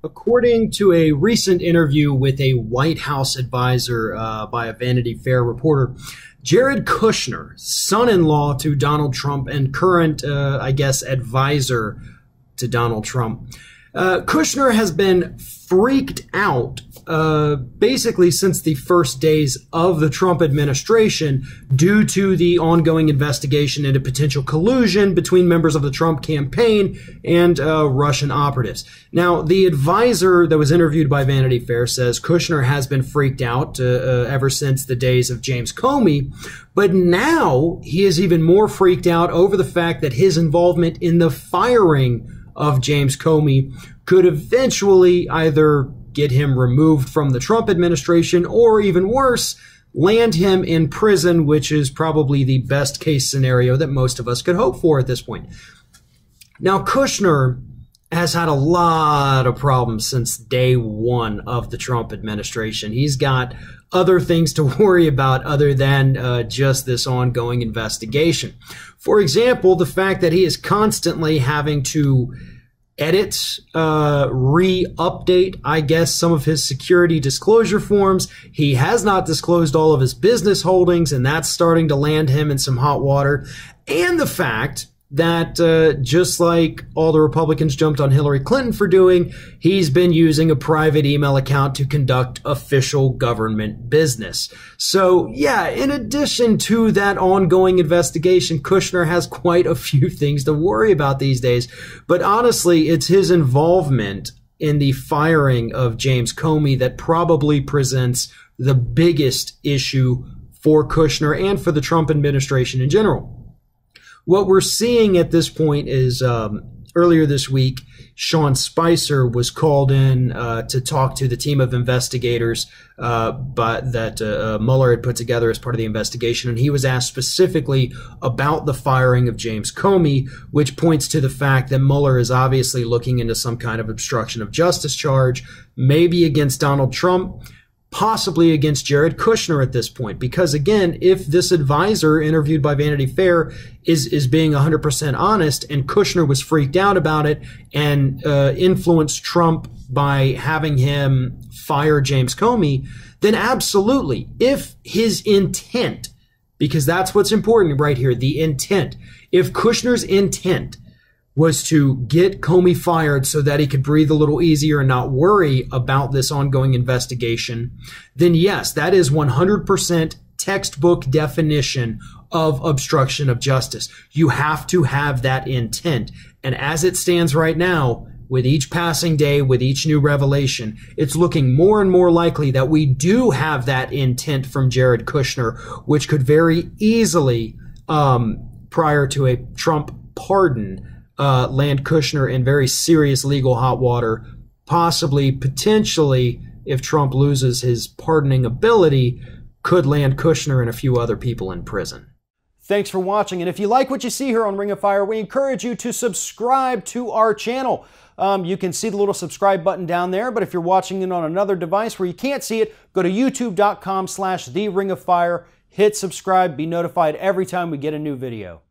According to a recent interview with a White House advisor by a Vanity Fair reporter, Jared Kushner, son-in-law to Donald Trump and current, advisor to Donald Trump, Kushner has been freaked out basically since the first days of the Trump administration due to the ongoing investigation into potential collusion between members of the Trump campaign and Russian operatives. Now, the advisor that was interviewed by Vanity Fair says Kushner has been freaked out ever since the days of James Comey, but now he is even more freaked out over the fact that his involvement in the firing of James Comey could eventually either get him removed from the Trump administration or, even worse, land him in prison, which is probably the best case scenario that most of us could hope for at this point. Now, Kushner has had a lot of problems since day one of the Trump administration. He's got other things to worry about other than just this ongoing investigation. For example, the fact that he is constantly having to edit, re-update, I guess, some of his security disclosure forms. He has not disclosed all of his business holdings, and that's starting to land him in some hot water. And the fact that just like all the Republicans jumped on Hillary Clinton for doing, he's been using a private email account to conduct official government business. So yeah, in addition to that ongoing investigation, Kushner has quite a few things to worry about these days. But honestly, it's his involvement in the firing of James Comey that probably presents the biggest issue for Kushner and for the Trump administration in general. What we're seeing at this point is earlier this week, Sean Spicer was called in to talk to the team of investigators that Mueller had put together as part of the investigation. And he was asked specifically about the firing of James Comey, which points to the fact that Mueller is obviously looking into some kind of obstruction of justice charge, maybe against Donald Trump, possibly against Jared Kushner at this point. Because again, if this advisor interviewed by Vanity Fair is being 100% honest, and Kushner was freaked out about it and influenced Trump by having him fire James Comey, then absolutely, if his intent, because that's what's important right here, the intent, if Kushner's intent was to get Comey fired so that he could breathe a little easier and not worry about this ongoing investigation, then yes, that is 100% textbook definition of obstruction of justice. You have to have that intent. And as it stands right now, with each passing day, with each new revelation, it's looking more and more likely that we do have that intent from Jared Kushner, which could very easily, prior to a Trump pardon, land Kushner in very serious legal hot water, possibly, potentially, if Trump loses his pardoning ability, could land Kushner and a few other people in prison. Thanks for watching, and if you like what you see here on Ring of Fire, we encourage you to subscribe to our channel. You can see the little subscribe button down there, but if you're watching it on another device where you can't see it, go to youtube.com/TheRingOfFire, hit subscribe, be notified every time we get a new video.